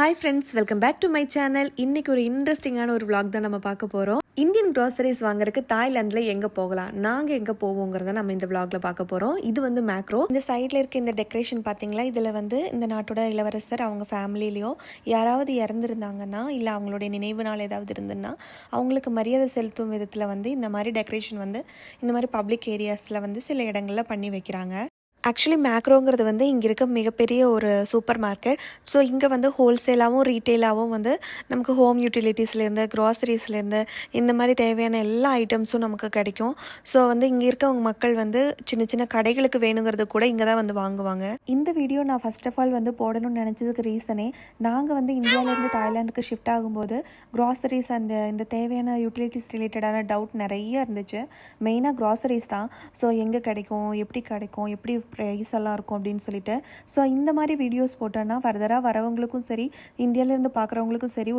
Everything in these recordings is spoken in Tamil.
Hi friends, welcome back to my channel. இன்றைக்கி ஒரு இன்ட்ரெஸ்டிங்கான ஒரு vlog தான் நம்ம பார்க்க போகிறோம். இந்தியன் க்ராசரிஸ் வாங்குறதுக்கு தாய்லாந்தில் எங்கே போகலாம், நாங்கள் எங்கே போவோங்கிறத நம்ம இந்த vlogல பார்க்க போகிறோம். இது வந்து மேக்ரோ. இந்த சைடில் இருக்க இந்த டெக்கரேஷன் பார்த்தீங்களா, இதில் வந்து இந்த நாட்டோட இளவரசர் அவங்க ஃபேமிலிலேயோ யாராவது இறந்துருந்தாங்கன்னா, இல்லை அவங்களுடைய நினைவு நாள் ஏதாவது இருந்துன்னா அவங்களுக்கு மரியாதை செலுத்தும் விதத்தில் வந்து இந்த மாதிரி டெக்கரேஷன் வந்து இந்த மாதிரி பப்ளிக் ஏரியாஸில் வந்து சில இடங்களில் பண்ணி வைக்கிறாங்க. ஆக்சுவலி மேக்ரோங்கிறது வந்து இங்கே இருக்க மிகப்பெரிய ஒரு சூப்பர் மார்க்கெட். ஸோ இங்கே வந்து ஹோல்சேலாகவும் ரீட்டெயிலாகவும் வந்து நமக்கு ஹோம் யூட்டிலிட்டிஸ்லேருந்து க்ராசரிஸ்லேருந்து இந்த மாதிரி தேவையான எல்லா ஐட்டம்ஸும் நமக்கு கிடைக்கும். ஸோ வந்து இங்கே இருக்கவங்க மக்கள் வந்து சின்ன சின்ன கடைகளுக்கு வேணுங்கிறது கூட இங்கே தான் வந்து வாங்குவாங்க. இந்த வீடியோ நான் ஃபர்ஸ்ட் ஆஃப் ஆல் வந்து போடணும்னு நினச்சதுக்கு ரீசனே, நாங்கள் வந்து இந்தியாவிலேருந்து தாய்லாந்துக்கு ஷிஃப்ட் ஆகும்போது க்ராசரிஸ் அண்ட் இந்த தேவையான யூட்டிலிட்டிஸ் ரிலேட்டடான டவுட் நிறைய இருந்துச்சு. மெயினாக க்ராசரிஸ் தான். ஸோ எங்கே கிடைக்கும், எப்படி ப்ரைஸ் எல்லாம் இருக்கும் அப்படின்னு சொல்லிட்டு. ஸோ இந்த மாதிரி வீடியோஸ் போட்டோன்னா ஃபர்தராக வரவங்களுக்கும் சரி, இந்தியாவிலேருந்து பார்க்குறவங்களுக்கும் சரி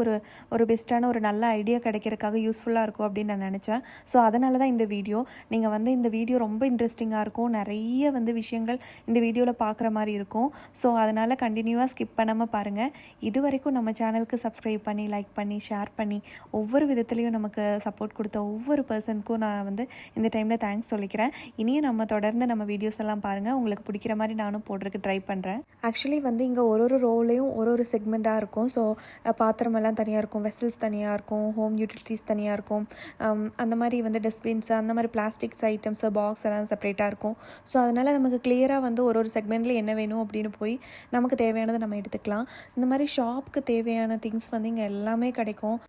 ஒரு பெஸ்ட்டான ஒரு நல்ல ஐடியா கிடைக்கிறதுக்காக யூஸ்ஃபுல்லாக இருக்கும் அப்படின்னு நான் நினச்சேன். ஸோ அதனால தான் இந்த வீடியோ. நீங்கள் வந்து இந்த வீடியோ ரொம்ப இன்ட்ரெஸ்டிங்காக இருக்கும். நிறைய வந்து விஷயங்கள் இந்த வீடியோவில் பார்க்குற மாதிரி இருக்கும். ஸோ அதனால் கண்டினியூவாக ஸ்கிப் பண்ணாமல் பாருங்கள். இது வரைக்கும் நம்ம சேனலுக்கு சப்ஸ்கிரைப் பண்ணி, லைக் பண்ணி, ஷேர் பண்ணி ஒவ்வொரு விதத்துலேயும் நமக்கு சப்போர்ட் கொடுத்த ஒவ்வொரு பர்சனுக்கும் நான் வந்து இந்த டைமில் தேங்க்ஸ் சொல்லிக்கிறேன். இனியும் நம்ம தொடர்ந்து நம்ம வீடியோஸ் எல்லாம் பாருங்கள். உங்களுக்கு பிடிக்கிற மாதிரி நானும் போடுறதுக்கு ட்ரை பண்ணுறேன். ஆக்சுவலி வந்து இங்கே ஒரு ரோலையும் ஒரு செக்மெண்ட்டாக இருக்கும். ஸோ பாத்திரமெல்லாம் தனியாக இருக்கும், வெசல்ஸ் தனியாக இருக்கும், ஹோம் யூட்டிலிட்டிஸ் தனியாக இருக்கும், அந்த மாதிரி வந்து டஸ்ட்பின்ஸ், அந்த மாதிரி பிளாஸ்டிக்ஸ் ஐட்டம்ஸ், பாக்ஸ் எல்லாம் செப்பரேட்டாக இருக்கும். ஸோ அதனால் நமக்கு கிளியராக வந்து ஒரு செக்மெண்ட்டில் என்ன வேணும் அப்படின்னு போய் நமக்கு தேவையானதை நம்ம எடுத்துக்கலாம். இந்த மாதிரி ஷாப்புக்கு தேவையான திங்ஸ் வந்து இங்கே எல்லாமே கிடைக்கும்.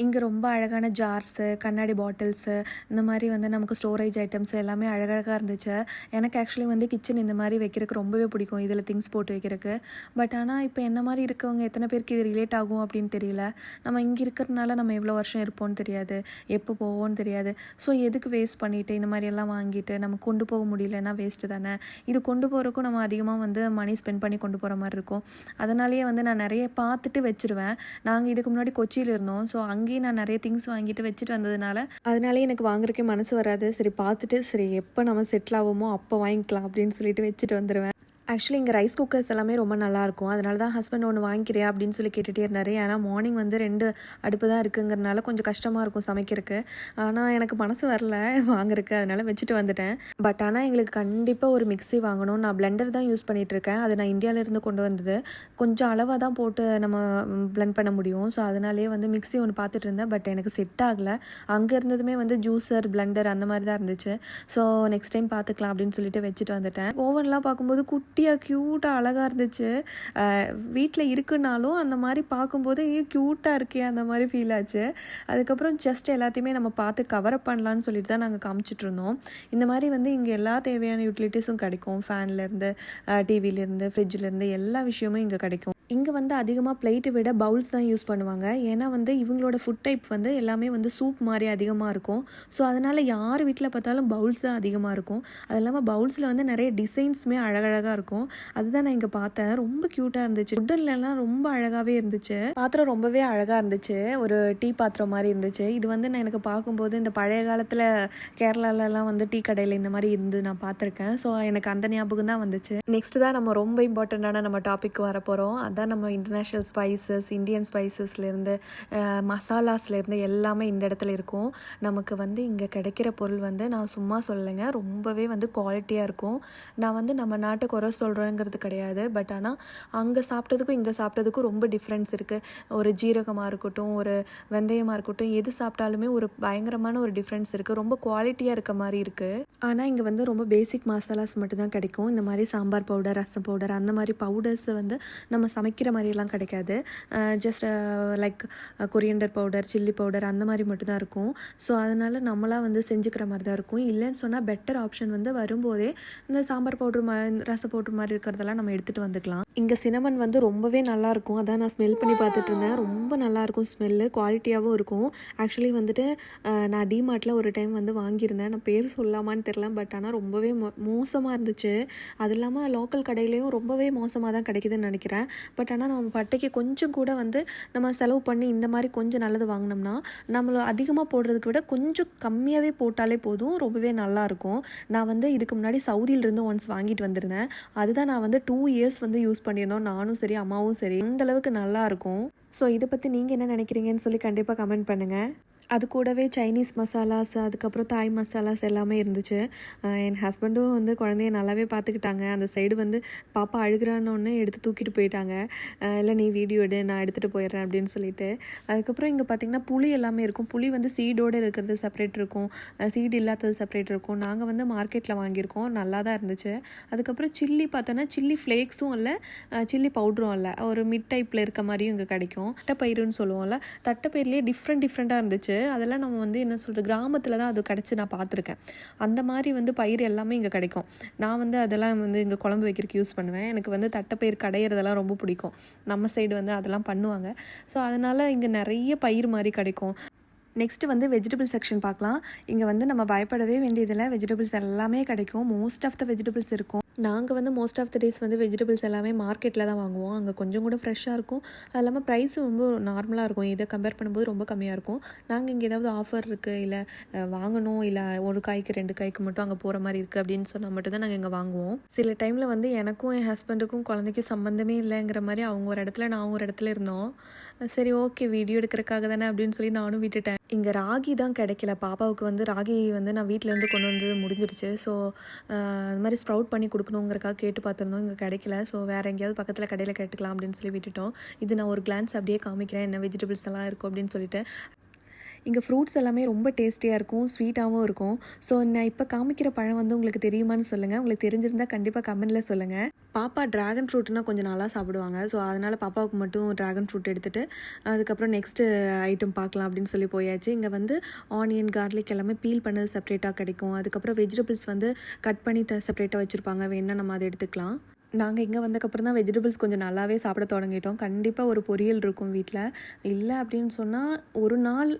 இங்கே ரொம்ப அழகான ஜார்ஸு, கண்ணாடி பாட்டில்ஸு, இந்த மாதிரி வந்து நமக்கு ஸ்டோரேஜ் ஐட்டம்ஸ் எல்லாமே அழகழகாக இருந்துச்சு. எனக்கு ஆக்சுவலி வந்து கிச்சன் இந்த மாதிரி வைக்கிறதுக்கு ரொம்பவே பிடிக்கும், இதில் திங்ஸ் போட்டு வைக்கிறதுக்கு. பட் ஆனால் இப்போ என்ன மாதிரி இருக்கவங்க எத்தனை பேருக்கு இது ரிலேட் ஆகும் அப்படின்னு தெரியல. நம்ம இங்கே இருக்கிறதுனால நம்ம எவ்வளோ வருஷம் இருப்போம்னு தெரியாது, எப்போ போவோம்னு தெரியாது. ஸோ எதுக்கு வேஸ்ட் பண்ணிவிட்டு இந்த மாதிரியெல்லாம் வாங்கிட்டு நம்ம கொண்டு போக முடியலன்னா வேஸ்ட்டு தானே. இது கொண்டு போகிறக்கும் நம்ம அதிகமாக வந்து மணி ஸ்பெண்ட் பண்ணி கொண்டு போகிற மாதிரி இருக்கும். அதனாலேயே வந்து நான் நிறைய பார்த்துட்டு வச்சுருவேன். நாங்கள் இதுக்கு முன்னாடி கொச்சியில் இருந்தோம். ஸோ அங்கேயும் நான் நிறைய திங்ஸ் வாங்கிட்டு வச்சுட்டு அதனாலே எனக்கு வாங்குறதுக்கே மனசு வராது. சரி பார்த்துட்டு சரி எப்போ நம்ம செட்டில் ஆகுமோ அப்போ வாங்கிக்கலாம் அப்படின்னு சொல்லிட்டு வச்சுட்டு வந்துடுவேன். ஆக்சுவலி இங்கே ரைஸ் குக்கர்ஸ் எல்லாமே ரொம்ப நல்லாயிருக்கும். அதனால தான் ஹஸ்பண்ட் ஒன்று வாங்கிக்கிறியா அப்படின்னு சொல்லி கேட்டுகிட்டே இருந்தார். ஏன்னா மார்னிங் வந்து 2 அடுப்பு தான் இருக்குங்கிறனால கொஞ்சம் கஷ்டமாக இருக்கும் சமைக்கிறதுக்கு. ஆனால் எனக்கு மனசு வரல வாங்குறதுக்கு, அதனால் வச்சுட்டு வந்துட்டேன். பட் ஆனால் எங்களுக்கு கண்டிப்பாக ஒரு மிக்ஸி வாங்கணும். நான் பிளெண்டர் தான் யூஸ் பண்ணிகிட்ருக்கேன். அது நான் இந்தியாவிலேருந்து கொண்டு வந்தது. கொஞ்சம் அளவாக தான் போட்டு நம்ம பிளெண்ட் பண்ண முடியும். ஸோ அதனாலேயே வந்து மிக்ஸி ஒன்று பார்த்துட்டு இருந்தேன். பட் எனக்கு செட் ஆகலை. அங்கே இருந்ததுமே வந்து ஜூஸர், பிளெண்டர் அந்த மாதிரி தான் இருந்துச்சு. ஸோ நெக்ஸ்ட் டைம் பார்த்துக்கலாம் அப்படின்னு சொல்லிட்டு வச்சுட்டு வந்துட்டேன். ஓவன்லாம் பார்க்கும்போது குட்டியாக க்யூட்டாக அழகாக இருந்துச்சு. வீட்டில் இருக்குனாலும் அந்த மாதிரி பார்க்கும்போது க்யூட்டாக இருக்கே அந்த மாதிரி ஃபீல் ஆச்சு. அதுக்கப்புறம் ஜஸ்ட் எல்லாத்தையுமே நம்ம பார்த்து கவரப் பண்ணலான்னு சொல்லிட்டு தான் நாங்கள் காமிச்சிட்ருந்தோம். இந்த மாதிரி வந்து இங்கே எல்லா தேவையான யூட்டிலிட்டிஸும் கிடைக்கும். ஃபேன்லேருந்து, டிவிலேருந்து, ஃப்ரிட்ஜிலேருந்து எல்லா விஷயமும் இங்கே கிடைக்கும். இங்கே வந்து அதிகமாக பிளேட்டை விட பவுல்ஸ் தான் யூஸ் பண்ணுவாங்க. ஏன்னா வந்து இவங்களோட ஃபுட் டைப் வந்து எல்லாமே வந்து சூப் மாதிரி அதிகமாக இருக்கும். ஸோ அதனால் யார் வீட்டில் பார்த்தாலும் பவுல்ஸ் தான் அதிகமாக இருக்கும். அது இல்லாமல் பவுல்ஸில் வந்து நிறைய டிசைன்ஸுமே அழகழகாக இருக்கும். அதுதான் நான் இங்கே பார்த்தேன். ரொம்ப க்யூட்டாக இருந்துச்சு. உட்டன்லாம் ரொம்ப அழகாகவே இருந்துச்சு. பாத்திரம் ரொம்பவே அழகாக இருந்துச்சு. ஒரு டீ பாத்திரம் மாதிரி இருந்துச்சு. இது வந்து நான் எனக்கு பார்க்கும்போது இந்த பழைய காலத்தில் கேரளாலலாம் வந்து டீ கடையில் இந்த மாதிரி இருந்து நான் பார்த்துருக்கேன். ஸோ எனக்கு அந்த ஞாபகம் தான் வந்துச்சு. நெக்ஸ்ட் தான் நம்ம ரொம்ப இம்பார்ட்டண்ட்டான நம்ம டாபிக் வர போகிறோம். அதான் நம்ம இன்டர்நேஷ்னல் ஸ்பைசஸ், இந்தியன் ஸ்பைசஸ்லேருந்து மசாலாஸ்லேருந்து எல்லாமே இந்த இடத்துல இருக்கும். நமக்கு வந்து இங்கே கிடைக்கிற பொருள் வந்து நான் சும்மா சொல்லலைங்க, ரொம்பவே வந்து குவாலிட்டியாக இருக்கும். நான் வந்து நம்ம நாட்டை குறை சொல்கிறேங்கிறது கிடையாது. பட் ஆனால் அங்கே சாப்பிட்டதுக்கும் இங்கே சாப்பிட்டதுக்கும் ரொம்ப டிஃப்ரென்ஸ் இருக்குது. ஒரு ஜீரகமாக இருக்கட்டும், ஒரு வெந்தயமாக இருக்கட்டும், எது சாப்பிட்டாலுமே ஒரு பயங்கரமான ஒரு டிஃப்ரென்ஸ் இருக்குது. ரொம்ப குவாலிட்டியாக இருக்க மாதிரி இருக்குது. ஆனால் இங்கே வந்து ரொம்ப பேசிக் மசாலாஸ் மட்டும்தான் கிடைக்கும். இந்த மாதிரி சாம்பார் பவுடர், ரசம் பவுடர், அந்த மாதிரி பவுடர்ஸ் வந்து நம்ம சமைக்கிற மாதிரியெல்லாம் கிடைக்காது. Just like coriander powder, chilli powder அந்த மாதிரி மட்டும்தான் இருக்கும். ஸோ அதனால் நம்மளாம் வந்து செஞ்சுக்கிற மாதிரி தான் இருக்கும். இல்லைன்னு சொன்னால் பெட்டர் ஆப்ஷன் வந்து வரும்போதே இந்த சாம்பார் பவுடர், ரச பவுடர் மாதிரி இருக்கிறதெல்லாம் நம்ம எடுத்துகிட்டு வந்துக்கலாம். இங்கே சினமன் வந்து ரொம்பவே நல்லாயிருக்கும். அதான் நான் ஸ்மெல் பண்ணி பார்த்துட்டு இருந்தேன். ரொம்ப நல்லாயிருக்கும் ஸ்மெல்லு, குவாலிட்டியாகவும் இருக்கும். ஆக்சுவலி வந்துட்டு நான் டிமார்ட்டில் ஒரு டைம் வந்து வாங்கியிருந்தேன். நான் பேர் சொல்லாமான்னு தெரில. பட் ஆனால் ரொம்பவே மோசமாக இருந்துச்சு. அது இல்லாமல் லோக்கல் கடையிலையும் ரொம்பவே மோசமாக தான் கிடைக்குதுன்னு நினைக்கிறேன். பட் ஆனால் நம்ம பட்டைக்கு கொஞ்சம் கூட வந்து நம்ம செலவு பண்ணி இந்த மாதிரி கொஞ்சம் நல்லது வாங்கினோம்னா நம்மள அதிகமாக போடுறதுக்கு விட கொஞ்சம் கம்மியாகவே போட்டாலே போதும், ரொம்பவே நல்லாயிருக்கும். நான் வந்து இதுக்கு முன்னாடி சவுதியிலிருந்து ஒன்ஸ் வாங்கிட்டு வந்திருந்தேன். அதுதான் நான் வந்து 2 இயர்ஸ் வந்து யூஸ் பண்ணியிருந்தோம், நானும் சரி அம்மாவும் சரி. அந்தளவுக்கு நல்லாயிருக்கும். ஸோ இதை பற்றி நீங்கள் என்ன நினைக்கிறீங்கன்னு சொல்லி கண்டிப்பாக கமெண்ட் பண்ணுங்கள். அது கூடவே சைனீஸ் மசாலாஸ், அதுக்கப்புறம் தாய் மசாலாஸ் எல்லாமே இருந்துச்சு. என் ஹஸ்பண்டும் வந்து குழந்தைய நல்லாவே பார்த்துக்கிட்டாங்க. அந்த சைடு வந்து பாப்பா அழுகிறானோன்னு எடுத்து தூக்கிட்டு போயிட்டாங்க. இல்லை நீ வீடியோ எடு, நான் எடுத்துகிட்டு போயிடுறேன் அப்படின்னு சொல்லிட்டு. அதுக்கப்புறம் இங்கே பார்த்திங்கன்னா புளி எல்லாமே இருக்கும். புளி வந்து சீடோடு இருக்கிறது செப்பரேட் இருக்கும், சீடு இல்லாதது செப்பரேட் இருக்கும். நாங்கள் வந்து மார்க்கெட்டில் வாங்கியிருக்கோம், நல்லா தான் இருந்துச்சு. அதுக்கப்புறம் சில்லி பார்த்தோன்னா சில்லி ஃப்ளேக்ஸும் இல்லை, சில்லி பவுடரும் இல்லை, ஒரு மிட் டைப்பில் இருக்க மாதிரியும் இங்கே கிடைக்கும். தட்டைப்பயிறுன்னு சொல்லுவோம்ல, தட்டைப்பயிர்லேயே டிஃப்ரெண்ட்டாக இருந்துச்சு. அதெல்லாம் நம்ம வந்து என்ன சொல்கிறது, கிராமத்தில் தான் அது கிடச்சி நான் பார்த்துருக்கேன். அந்த மாதிரி வந்து பயிர் எல்லாமே இங்கே கிடைக்கும். நான் வந்து அதெல்லாம் வந்து இங்கே குழம்பு வைக்கிறதுக்கு யூஸ் பண்ணுவேன். எனக்கு வந்து தட்டைப்பயிர் கடையிறதெல்லாம் ரொம்ப பிடிக்கும். நம்ம சைடு வந்து அதெல்லாம் பண்ணுவாங்க. ஸோ அதனால் இங்கே நிறைய பயிர் மாதிரி கிடைக்கும். நெக்ஸ்ட்டு வந்து வெஜிடபிள் செக்ஷன் பார்க்கலாம். இங்கே வந்து நம்ம பயப்படவே வேண்டியதில்லை, வெஜிடபிள்ஸ் எல்லாமே கிடைக்கும். மோஸ்ட் ஆஃப் த வெஜிடபிள்ஸ் இருக்கும். நாங்கள் வந்து மோஸ்ட் ஆஃப் த டேஸ் வந்து வெஜிடபிள்ஸ் எல்லாமே மார்க்கெட்டில் தான் வாங்குவோம். அங்கே கொஞ்சம் கூட ஃப்ரெஷ்ஷாக இருக்கும். அது இல்லாமல் ப்ரைஸும் ரொம்ப நார்மலாக இருக்கும். இதை கம்பேர் பண்ணும்போது ரொம்ப கம்மியாக இருக்கும். நாங்கள் இங்கே ஏதாவது ஆஃபர் இருக்குது, இல்லை வாங்கணும், இல்லை ஒரு காய்க்கு 2 காய்க்கு மட்டும் அங்கே போகிற மாதிரி இருக்குது அப்படின்னு சொன்னால் மட்டும்தான் நாங்கள் இங்கே வாங்குவோம். சில டைமில் வந்து எனக்கும் என் ஹஸ்பண்டுக்கும் குழந்தைக்கும் சம்மந்தமே இல்லைங்கிற மாதிரி அவங்க ஒரு இடத்துல நான் ஒரு இடத்துல இருந்தோம். சரி ஓகே வீடியோ எடுக்கிறதுக்காக தானே அப்படின்னு சொல்லி நானும் விட்டுட்டேன். இங்கே ராகி தான் கிடைக்கல. பாப்பாவுக்கு வந்து ராகி வந்து நான் வீட்டிலேருந்து கொண்டு வந்து முடிஞ்சிருச்சு. ஸோ அது மாதிரி ஸ்ப்ரவுட் பண்ணி கொடுக்கணுங்கிறக்காக கேட்டு பார்த்துருந்தோம், இங்கே கிடைக்கல. ஸோ வேறு எங்கேயாவது பக்கத்தில் கடையில் கேட்டுக்கலாம் அப்படின்னு சொல்லி விட்டுட்டோம். இது நான் ஒரு கிளான்ஸ் அப்படியே காமிக்கிறேன் என்ன வெஜிடபிள்ஸ் எல்லாம் இருக்கும் அப்படின்னு சொல்லிட்டு. இங்கே ஃப்ரூட்ஸ் எல்லாமே ரொம்ப டேஸ்டியாக இருக்கும், ஸ்வீட்டாகவும் இருக்கும். ஸோ நான் இப்போ காமிக்கிற பழம் வந்து உங்களுக்கு தெரியுமான்னு சொல்லுங்கள். உங்களுக்கு தெரிஞ்சிருந்தால் கண்டிப்பாக கமெண்டில் சொல்லுங்கள். பாப்பா ட்ராகன் ஃப்ரூட்னா கொஞ்சம் நல்லா சாப்பிடுவாங்க. ஸோ அதனால் பாப்பாவுக்கு மட்டும் ட்ராகன் ஃப்ரூட் எடுத்துகிட்டு அதுக்கப்புறம் நெக்ஸ்ட்டு ஐட்டம் பார்க்கலாம் அப்படின்னு சொல்லி போயாச்சு. இங்கே வந்து ஆனியன், கார்லிக் எல்லாமே பீல் பண்ணது செப்பரேட்டாக கிடைக்கும். அதுக்கப்புறம் வெஜிடபிள்ஸ் வந்து கட் பண்ணி செப்பரேட்டாக வச்சுருப்பாங்க, வேணால் நம்ம அதை எடுத்துக்கலாம். நாங்கள் இங்கே வந்ததுக்கப்புறம் தான் வெஜிடபிள்ஸ் கொஞ்சம் நல்லாவே சாப்பிட தொடங்கிட்டோம். கண்டிப்பாக ஒரு பொரியல் இருக்கும் வீட்டில். இல்லை அப்படின்னு சொன்னால் ஒரு நாள்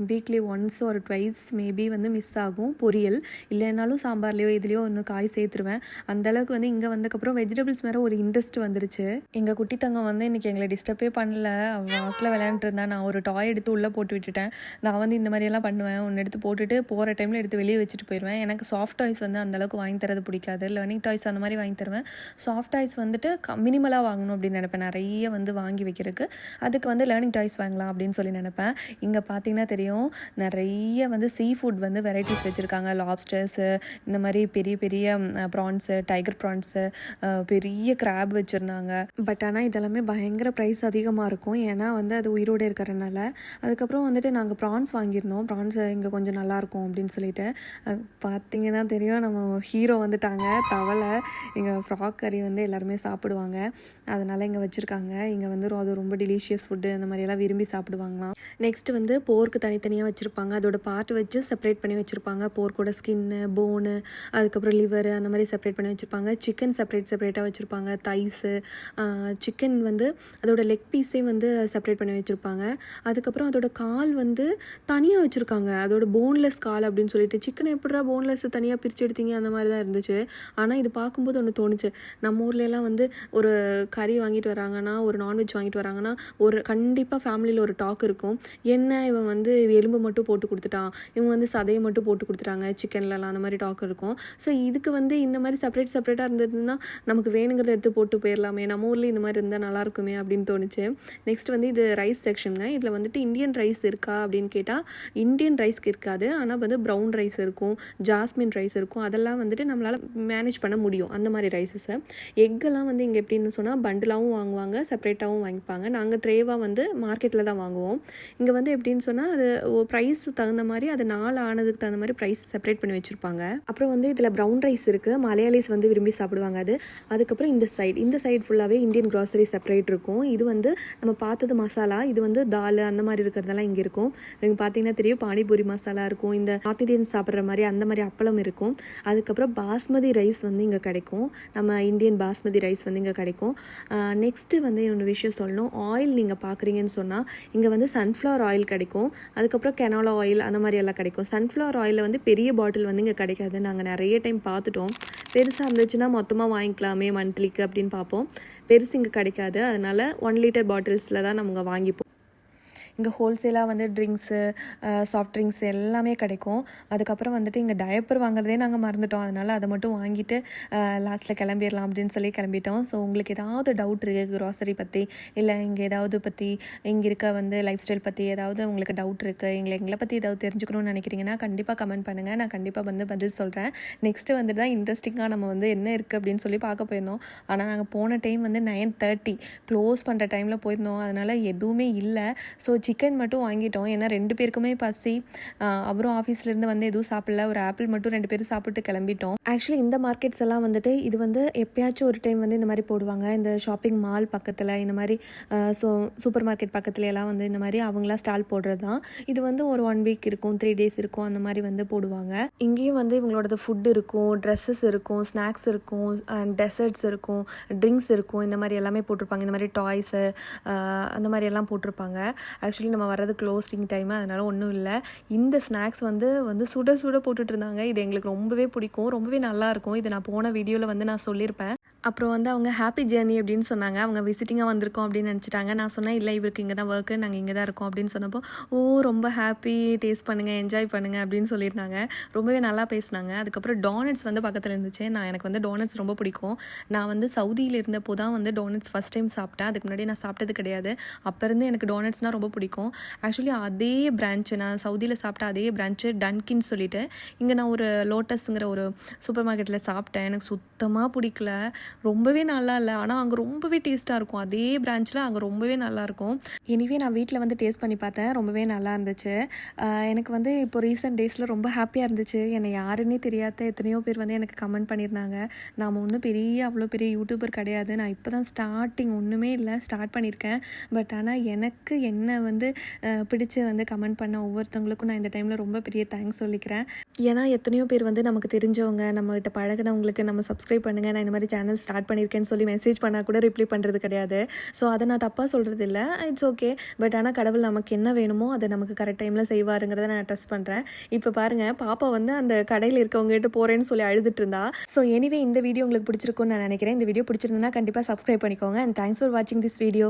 வீக்லி ஒன்ஸ் ஒரு ட்வைஸ் மேபி வந்து மிஸ் ஆகும் பொரியல். இல்லைனாலும் சாம்பார்லேயோ இதுலேயோ ஒன்று காய் சேர்த்துருவேன். அந்தளவுக்கு வந்து இங்கே வந்ததுக்கப்புறம் வெஜிடபிள்ஸ் மேலே ஒரு இன்ட்ரெஸ்ட் வந்துருச்சு. எங்கள் குட்டி தங்கம் வந்து இன்றைக்கி எங்களை டிஸ்டர்பே பண்ணல. வாக்கில் விளையாண்டுருந்தா நான் ஒரு டாய் எடுத்து உள்ளே போட்டு விட்டுட்டேன். நான் வந்து இந்த மாதிரியெல்லாம் பண்ணுவேன். ஒன்று எடுத்து போட்டுட்டு போகிற டைமில் எடுத்து வெளியே வச்சுட்டு போயிடுவேன். எனக்கு சாஃப்ட் டாய்ஸ் வந்து அந்தளவுக்கு வாங்கி தரது பிடிக்காது. லேர்னிங் டாய்ஸ் அந்த மாதிரி வாங்கி தருவேன். சாஃப்ட் டாய்ஸ் வந்துட்டு மினிமலாக வாங்கணும் அப்படின்னு நினைப்பேன். நிறைய வந்து வாங்கி வைக்கிறதுக்கு அதுக்கு வந்து லேர்னிங் டாய்ஸ் வாங்கலாம் அப்படின்னு சொல்லி நினைப்பேன். இங்கே பார்த்தீங்கன்னா தெரியும், நிறைய வந்து சீ ஃபுட் வந்து வெரைட்டிஸ் வச்சுருக்காங்க. லாப்ஸ்டர்ஸு, இந்த மாதிரி பெரிய பெரிய ப்ரான்ஸு, டைகர் ப்ரான்ஸு, பெரிய கிராப் வச்சுருந்தாங்க. பட் ஆனால் இதெல்லாமே பயங்கர ப்ரைஸ் அதிகமாக இருக்கும், ஏன்னா வந்து அது உயிரோடு இருக்கிறனால. அதுக்கப்புறம் வந்துட்டு நாங்கள் ப்ரான்ஸ் வாங்கியிருந்தோம். ப்ரான்ஸ் இங்கே கொஞ்சம் நல்லாயிருக்கும் அப்படின்னு சொல்லிட்டு. பார்த்தீங்கன்னா தெரியும், நம்ம ஹீரோ வந்துட்டாங்க, தவளை. எங்கள் ஃப்ராக் கறி வந்து எல்லாருமே சாப்பிடுவாங்க, அதனால் இங்கே வச்சுருக்காங்க. இங்கே வந்து அது ரொம்ப டெலிஷியஸ் ஃபுட்டு, அந்த மாதிரியெல்லாம் விரும்பி சாப்பிடுவாங்களாம். நெக்ஸ்ட்டு வந்து போர்க்கு தனித்தனியாக வச்சுருப்பாங்க. அதோட பார்ட் வச்சு செப்பரேட் பண்ணி வச்சுருப்பாங்க. போர்க்கோட ஸ்கின்னு, போனு, அதுக்கப்புறம் லிவர், அந்த மாதிரி செப்பரேட் பண்ணி வச்சுருப்பாங்க. சிக்கன் செப்பரேட்டாக வச்சுருப்பாங்க. தைஸு, சிக்கன் வந்து அதோட லெக் பீஸே வந்து செப்பரேட் பண்ணி வச்சுருப்பாங்க. அதுக்கப்புறம் அதோட கால் வந்து தனியாக வச்சுருக்காங்க. அதோட போன்லெஸ் கால் அப்படின்னு சொல்லிட்டு. சிக்கன் எப்படிடா போன்லெஸ் தனியாக பிரித்து எடுத்தீங்க, அந்த மாதிரி தான் இருந்துச்சு. ஆனால் இது பார்க்கும்போது ஒன்று தோணுச்சு, நம்ம ஊர்லலாம் வந்து ஒரு கறி வாங்கிட்டு வராங்கன்னா, ஒரு நான்வெஜ் வாங்கிட்டு வராங்கன்னா, ஒரு கண்டிப்பாக ஃபேமிலியில் ஒரு டாக் இருக்கும். என்ன இவன் வந்து எலும்பு மட்டும் போட்டு கொடுத்துட்டான், இவங்க வந்து சதையை மட்டும் போட்டு கொடுத்துட்டாங்க சிக்கன்லலாம், அந்த மாதிரி டாக் இருக்கும். ஸோ இதுக்கு வந்து இந்த மாதிரி செப்பரேட்டாக இருந்ததுன்னா நமக்கு வேணுங்கிறத எடுத்து போட்டு போயிடலாமே, நம்ம ஊரில் இந்த மாதிரி இருந்தால் நல்லாயிருக்குமே அப்படின்னு தோணுச்சு. நெக்ஸ்ட் வந்து இது ரைஸ் செக்ஷனுங்க. இதில் வந்துட்டு இந்தியன் ரைஸ் இருக்கா அப்படின்னு கேட்டால் இந்தியன் ரைஸ்க்கு இருக்காது. ஆனால் வந்து ப்ரௌன் ரைஸ் இருக்கும், ஜாஸ்மின் ரைஸ் இருக்கும். அதெல்லாம் வந்துட்டு நம்மளால் மேனேஜ் பண்ண முடியும், அந்த மாதிரி ரைஸஸை. எக்கெல்லாம் வந்து இங்கே எப்படின்னு சொன்னால் பண்டிலாகவும் வாங்குவாங்க, செப்பரேட்டாகவும் வாங்கிப்பாங்க. நாங்கள் ட்ரேவாக வந்து மார்க்கெட்டில் தான் வாங்குவோம். இங்கே வந்து எப்படின்னு சொன்னால் அது ப்ரைஸ் தகுந்த மாதிரி, அது நாள் ஆனதுக்கு தகுந்த மாதிரி ப்ரைஸ் செப்பரேட் பண்ணி வச்சுருப்பாங்க. அப்புறம் வந்து இதில் ப்ரௌன் ரைஸ் இருக்குது, மலையாளிஸ் வந்து விரும்பி சாப்பிடுவாங்க அது. அதுக்கப்புறம் இந்த சைடு ஃபுல்லாகவே இந்தியன் க்ராசரி செப்பரேட் இருக்கும். இது வந்து நம்ம பார்த்தது மசாலா, இது வந்து தால் அந்த மாதிரி இருக்கிறதெல்லாம் இங்கே இருக்கும். இங்கே பார்த்தீங்கன்னா தெரியும், பானிபூரி மசாலா இருக்கும், இந்த நார்த் இந்தியன்ஸ் சாப்பிட்ற மாதிரி அந்த மாதிரி அப்பளம் இருக்கும். அதுக்கப்புறம் பாஸ்மதி ரைஸ் வந்து இங்கே கிடைக்கும். நம்ம இந்தியன் பாஸ்மதி ரைஸ் வந்து இங்கே கிடைக்கும். நெக்ஸ்ட்டு வந்து இன்னொரு விஷயம் சொல்லணும், ஆயில் நீங்கள் பார்க்குறீங்கன்னு சொன்னால் இங்கே வந்து சன்ஃப்ளவர் ஆயில் கிடைக்கும். அதுக்கப்புறம் கெனாலா ஆயில் அந்த மாதிரி எல்லாம் கிடைக்கும். சன்ஃப்ளவர் ஆயிலில் வந்து பெரிய பாட்டில் வந்து இங்கே கிடைக்காது. நாங்கள் நிறைய டைம் பார்த்துட்டோம், பெருசாக இருந்துச்சுன்னா மொத்தமாக வாங்கிக்கலாமே மந்த்லிக்கு அப்படின்னு பார்ப்போம். பெருசு இங்கே கிடைக்காது. அதனால் 1 லிட்டர் பாட்டில்ஸில் தான் நம்ம வாங்கிப்போம். இங்கே ஹோல்சேலாக வந்து ட்ரிங்க்ஸு, சாஃப்ட் ட்ரிங்க்ஸ் எல்லாமே கிடைக்கும். அதுக்கப்புறம் வந்துட்டு இங்கே டயப்பர் வாங்குறதே நாங்கள் மறந்துட்டோம். அதனால் அதை மட்டும் வாங்கிட்டு லாஸ்ட்டில் கிளம்பிடலாம் அப்படின்னு சொல்லி கிளம்பிட்டோம். ஸோ உங்களுக்கு ஏதாவது டவுட் இருக்குது க்ராசரி பற்றி, இல்லை இங்கே ஏதாவது பற்றி, இங்கே இருக்க வந்து லைஃப் ஸ்டைல் பற்றி ஏதாவது உங்களுக்கு டவுட் இருக்குது, எங்களை பற்றி ஏதாவது தெரிஞ்சுக்கணும்னு நினைக்கிறீங்கன்னா கண்டிப்பாக கமெண்ட் பண்ணுங்கள். நான் கண்டிப்பாக வந்து பதில் சொல்கிறேன். நெக்ஸ்ட்டு வந்துட்டு தான் இன்ட்ரெஸ்டிங்காக நம்ம வந்து என்ன இருக்குது அப்படின்னு சொல்லி பார்க்க போயிருந்தோம். ஆனால் நாங்கள் போன டைம் வந்து 9:30 க்ளோஸ் பண்ணுற டைமில் போயிருந்தோம். அதனால் எதுவுமே இல்லை. ஸோ சிக்கன் மட்டும் வாங்கிட்டோம். ஏன்னா 2 பேருக்குமே பசி. அவரும் ஆஃபீஸ்லேருந்து வந்து எதுவும் சாப்பிடல. ஒரு ஆப்பிள் மட்டும் 2 பேரும் சாப்பிட்டு கிளம்பிட்டோம். ஆக்சுவலி இந்த மார்க்கெட்ஸ் எல்லாம் வந்துட்டு இது வந்து எப்பயாச்சும் ஒரு டைம் வந்து இந்த மாதிரி போடுவாங்க. இந்த ஷாப்பிங் மால் பக்கத்தில் இந்த மாதிரி சூப்பர் மார்க்கெட் பக்கத்துல எல்லாம் வந்து இந்த மாதிரி அவங்களா ஸ்டால் போடுறது தான். இது வந்து ஒரு 1 வீக் இருக்கும், 3 டேஸ் இருக்கும், அந்த மாதிரி வந்து போடுவாங்க. இங்கேயும் வந்து இவங்களோடது ஃபுட் இருக்கும், ட்ரெஸ்ஸஸ் இருக்கும், ஸ்நாக்ஸ் இருக்கும், டெசர்ட்ஸ் இருக்கும், ட்ரிங்க்ஸ் இருக்கும். இந்த மாதிரி எல்லாமே போட்டிருப்பாங்க. இந்த மாதிரி டாய்ஸு அந்த மாதிரி எல்லாம் போட்டிருப்பாங்க. ஆக்சுவலி நம்ம வர்றது க்ளோசிங் டைமு, அதனால் ஒன்றும் இல்லை. இந்த ஸ்நாக்ஸ் வந்து சுட சுட போட்டுட்டு இருந்தாங்க. இது எங்களுக்கு ரொம்பவே பிடிக்கும், ரொம்பவே நல்லாயிருக்கும். இது நான் போன வீடியோவில் வந்து நான் சொல்லியிருப்பேன். அப்புறம் வந்து அவங்க ஹாப்பி ஜேர்னி அப்படின்னு சொன்னாங்க. அவங்க விசிட்டிங்காக வந்திருக்கோம் அப்படின்னு நினச்சிட்டாங்க. நான் சொன்னேன் இல்லை இவருக்கு இங்கே தான் ஒர்க்கு, நாங்கள் இங்கே தான் இருக்கோம் அப்படின்னு சொன்னப்போ, ஓ ரொம்ப ஹாப்பி, டேஸ்ட் பண்ணுங்கள், என்ஜாய் பண்ணுங்கள் அப்படின்னு சொல்லியிருந்தாங்க. ரொம்பவே நல்லா பேசினாங்க. அதுக்கப்புறம் டோனட்ஸ் வந்து பக்கத்தில் இருந்துச்சு. எனக்கு வந்து டோனட்ஸ் ரொம்ப பிடிக்கும். நான் வந்து சவுதியில் இருந்தப்போ தான் வந்து டோனட்ஸ் ஃபஸ்ட் டைம் சாப்பிட்டேன். அதுக்கு முன்னாடி நான் சாப்பிட்டது கிடையாது. அப்போ இருந்து எனக்கு டோனட்ஸ்னால் ரொம்ப பிடிக்கும். ஆக்சுவலி அதே பிரான்ச்சு, நான் சவுதியில் சாப்பிட்ட அதே பிரான்ச்சு டன்கின்னு சொல்லிட்டு இங்கே நான் ஒரு லோட்டஸுங்கிற ஒரு சூப்பர் மார்க்கெட்டில் சாப்பிட்டேன். எனக்கு சுத்தமாக பிடிக்கல, ரொம்பவே நல்லா இல்லை. ஆனால் அங்கே ரொம்பவே டேஸ்ட்டாக இருக்கும். அதே பிரான்ச்சில் அங்கே ரொம்பவே நல்லாயிருக்கும். எனிவே நான் வீட்டில் வந்து டேஸ்ட் பண்ணி பார்த்தேன், ரொம்பவே நல்லா இருந்துச்சு. எனக்கு வந்து இப்போ ரீசெண்ட் டேஸில் ரொம்ப ஹாப்பியாக இருந்துச்சு. என்னை யாருன்னே தெரியாத எத்தனையோ பேர் வந்து எனக்கு கமெண்ட் பண்ணியிருந்தாங்க. நாம் ஒன்றும் அவ்வளோ பெரிய யூடியூபர் கிடையாது. நான் இப்போ தான் ஸ்டார்டிங், ஒன்றுமே இல்லை, ஸ்டார்ட் பண்ணியிருக்கேன். பட் ஆனால் எனக்கு என்ன வந்து பிடிச்சி வந்து கமெண்ட் பண்ண ஒவ்வொருத்தவங்களுக்கும் நான் இந்த டைமில் ரொம்ப பெரிய தேங்க்ஸ் சொல்லிக்கிறேன். ஏன்னா எத்தனையோ பேர் வந்து நமக்கு தெரிஞ்சவங்க, நம்மகிட்ட பழகினவங்களுக்கு நம்ம சப்ஸ்கிரைப் பண்ணுங்கள், நான் இந்த மாதிரி சேனல் ஸ்டார்ட் பண்ணியிருக்கேன்னு சொல்லி மெசேஜ் பண்ணால் கூட ரிப்ளை பண்ணுறது கிடையாது. ஸோ அதை நான் தப்பாக சொல்கிறது இல்லை, இட்ஸ் ஓகே. பட் ஆனால் கடவுள் நமக்கு என்ன வேணுமோ அதை நமக்கு கரெக்ட் டைமில் செய்வாருங்கிறத நான் ட்ரஸ்ட் பண்ணுறேன். இப்போ பாருங்கள், பாப்பா வந்து அந்த கடையில் இருக்கவங்ககிட்ட போகிறேன்னு சொல்லி அழுதுட்டு இருந்தா. ஸோ எனிவே இந்த வீடியோ உங்களுக்கு பிடிச்சிருக்கும்னு நான் நினைக்கிறேன். இந்த வீடியோ பிடிச்சிருந்ததுன்னா கண்டிப்பாக சப்ஸ்கிரைப் பண்ணிக்கோங்க. அண்ட் தேங்க்ஸ் ஃபார் வாட்சிங் திஸ் வீடியோ.